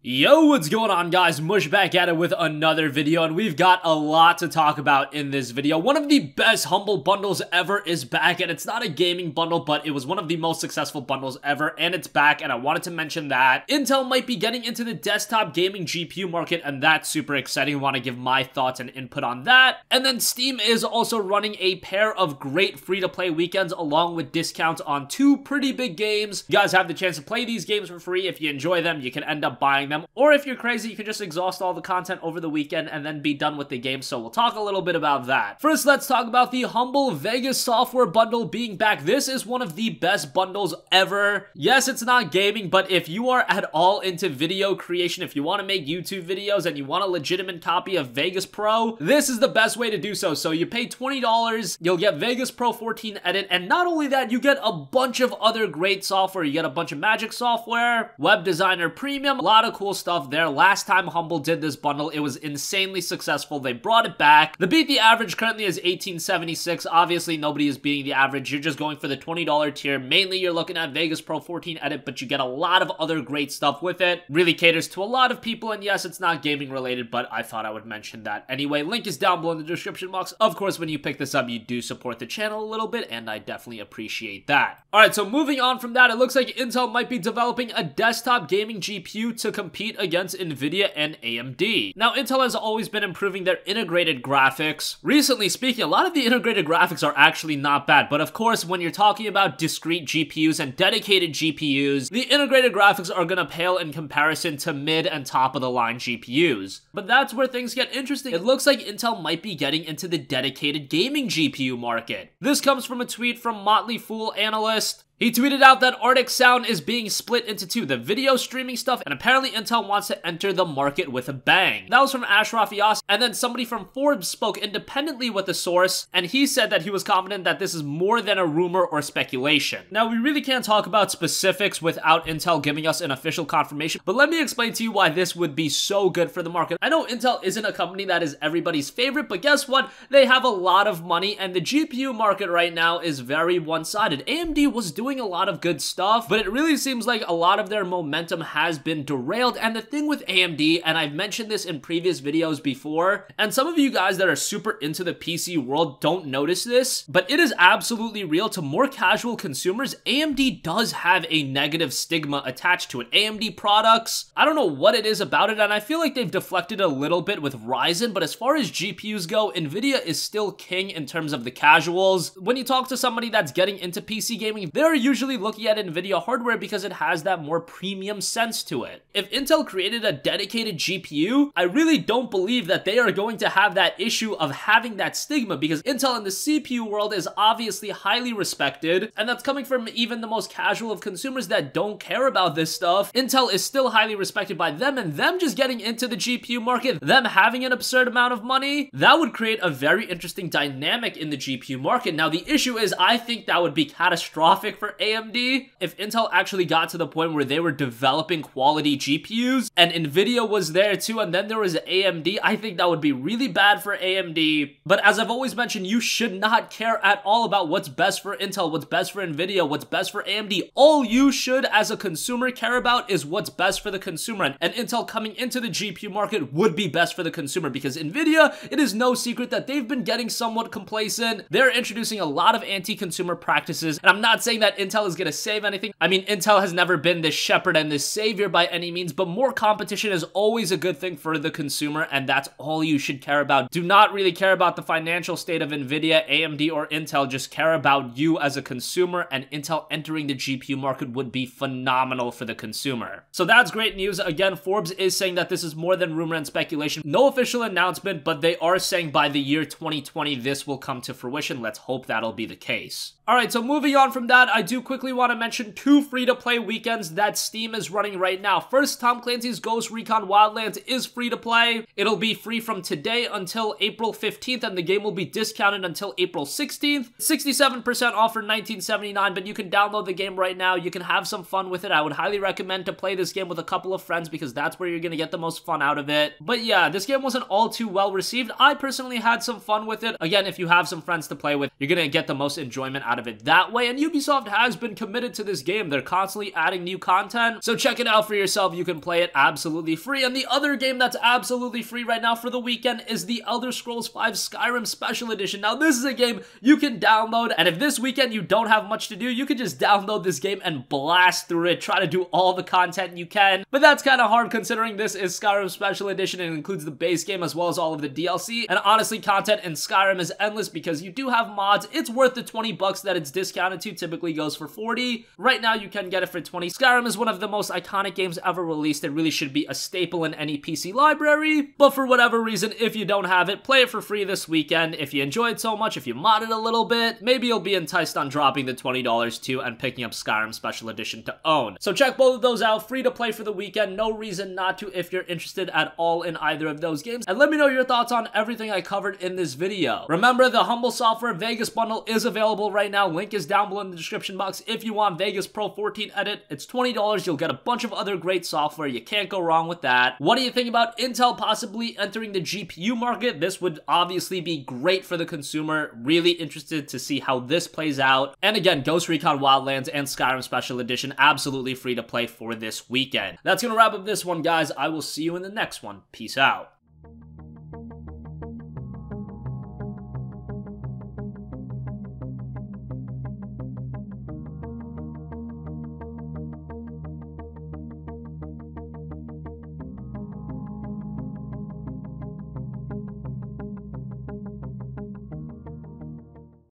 Yo, what's going on, guys? Mush back at it with another video, and we've got a lot to talk about in this video. One of the best Humble bundles ever is back, and it's not a gaming bundle, but it was one of the most successful bundles ever, and it's back, and I wanted to mention that Intel might be getting into the desktop gaming GPU market, and that's super exciting. I want to give my thoughts and input on that. And then Steam is also running a pair of great free-to-play weekends along with discounts on two pretty big games. You guys have the chance to play these games for free. If you enjoy them, you can end up buying them, or if you're crazy, you can just exhaust all the content over the weekend and then be done with the game. So we'll talk a little bit about that. First, let's talk about the Humble Vegas software bundle being back. This is one of the best bundles ever. Yes, it's not gaming, but if you are at all into video creation, if you want to make YouTube videos and you want a legitimate copy of Vegas Pro, this is the best way to do so. So you pay $20, you'll get Vegas Pro 14 Edit, and not only that, you get a bunch of other great software. You get a bunch of Magic software, Web Designer Premium, a lot of cool stuff there. Last time Humble did this bundle, it was insanely successful. They brought it back. The beat the average currently is $18.76. Obviously, nobody is beating the average. You're just going for the $20 tier. Mainly, you're looking at Vegas Pro 14 Edit, but you get a lot of other great stuff with it. Really caters to a lot of people, and yes, it's not gaming related, but I thought I would mention that anyway. Link is down below in the description box. Of course, when you pick this up, you do support the channel a little bit, and I definitely appreciate that. Alright, so moving on from that, it looks like Intel might be developing a desktop gaming GPU to compete against Nvidia and AMD. Now, Intel has always been improving their integrated graphics. Recently speaking, a lot of the integrated graphics are actually not bad, but of course, when you're talking about discrete GPUs and dedicated GPUs, the integrated graphics are gonna pale in comparison to mid and top of the line GPUs. But that's where things get interesting. It looks like Intel might be getting into the dedicated gaming GPU market. This comes from a tweet from Motley Fool Analyst. He tweeted out that Arctic Sound is being split into two, the video streaming stuff, and apparently Intel wants to enter the market with a bang. That was from Ashraf Yas, and then somebody from Forbes spoke independently with the source, and he said that he was confident that this is more than a rumor or speculation. Now, we really can't talk about specifics without Intel giving us an official confirmation, but let me explain to you why this would be so good for the market. I know Intel isn't a company that is everybody's favorite, but guess what? They have a lot of money, and the GPU market right now is very one-sided. AMD was doing a lot of good stuff, but it really seems like a lot of their momentum has been derailed. And the thing with AMD, and I've mentioned this in previous videos before, and some of you guys that are super into the PC world don't notice this, but it is absolutely real. To more casual consumers, AMD does have a negative stigma attached to it. AMD products, I don't know what it is about it, and I feel like they've deflected a little bit with Ryzen, but as far as GPUs go, Nvidia is still king in terms of the casuals. When you talk to somebody that's getting into PC gaming, they're usually looking at Nvidia hardware because it has that more premium sense to it. If Intel created a dedicated GPU, I really don't believe that they are going to have that issue of having that stigma, because Intel in the CPU world is obviously highly respected, and that's coming from even the most casual of consumers that don't care about this stuff. Intel is still highly respected by them, and them just getting into the GPU market, them having an absurd amount of money, that would create a very interesting dynamic in the GPU market. Now, the issue is, I think that would be catastrophic for AMD if Intel actually got to the point where they were developing quality GPUs and Nvidia was there too, and then there was AMD. I think that would be really bad for AMD. But as I've always mentioned, you should not care at all about what's best for Intel, what's best for Nvidia, what's best for AMD. All you should as a consumer care about is what's best for the consumer, and Intel coming into the GPU market would be best for the consumer, because Nvidia, it is no secret that they've been getting somewhat complacent. They're introducing a lot of anti-consumer practices, and I'm not saying that Intel is going to save anything. I mean, Intel has never been this shepherd and this savior by any means, but more competition is always a good thing for the consumer, and that's all you should care about. Do not really care about the financial state of Nvidia, AMD, or Intel. Just care about you as a consumer, and Intel entering the GPU market would be phenomenal for the consumer. So that's great news. Again, Forbes is saying that this is more than rumor and speculation. No official announcement, but they are saying by the year 2020 this will come to fruition. Let's hope that'll be the case. Alright, so moving on from that, I do quickly want to mention two free-to-play weekends that Steam is running right now. First, Tom Clancy's Ghost Recon Wildlands is free-to-play. It'll be free from today until April 15th, and the game will be discounted until April 16th. 67% off for $19.79, but you can download the game right now. You can have some fun with it. I would highly recommend to play this game with a couple of friends, because that's where you're going to get the most fun out of it. But yeah, this game wasn't all too well received. I personally had some fun with it. Again, if you have some friends to play with, you're going to get the most enjoyment out of it that way. And Ubisoft Ubisoft has been committed to this game. They're constantly adding new content, so check it out for yourself. You can play it absolutely free. And the other game that's absolutely free right now for the weekend is the Elder Scrolls V Skyrim Special Edition. Now, this is a game you can download, and if this weekend you don't have much to do, you can just download this game and blast through it, try to do all the content you can. But that's kind of hard considering this is Skyrim Special Edition and includes the base game as well as all of the DLC. And honestly, content in Skyrim is endless because you do have mods. It's worth the 20 bucks that it's discounted to. Typically goes for 40. Right now you can get it for 20. Skyrim is one of the most iconic games ever released. It really should be a staple in any PC library. But for whatever reason, if you don't have it, play it for free this weekend. If you enjoy it so much, if you mod it a little bit, maybe you'll be enticed on dropping the $20 too and picking up Skyrim Special Edition to own. So check both of those out. Free to play for the weekend. No reason not to if you're interested at all in either of those games. And let me know your thoughts on everything I covered in this video. Remember, the Humble Software Vegas bundle is available right now. Link is down below in the description box. If you want Vegas Pro 14 Edit, it's $20. You'll get a bunch of other great software. You can't go wrong with that. What do you think about Intel possibly entering the GPU market? This would obviously be great for the consumer. Really interested to see how this plays out. And again, Ghost Recon Wildlands and Skyrim Special Edition absolutely free to play for this weekend. That's gonna wrap up this one, guys. I will see you in the next one. Peace out.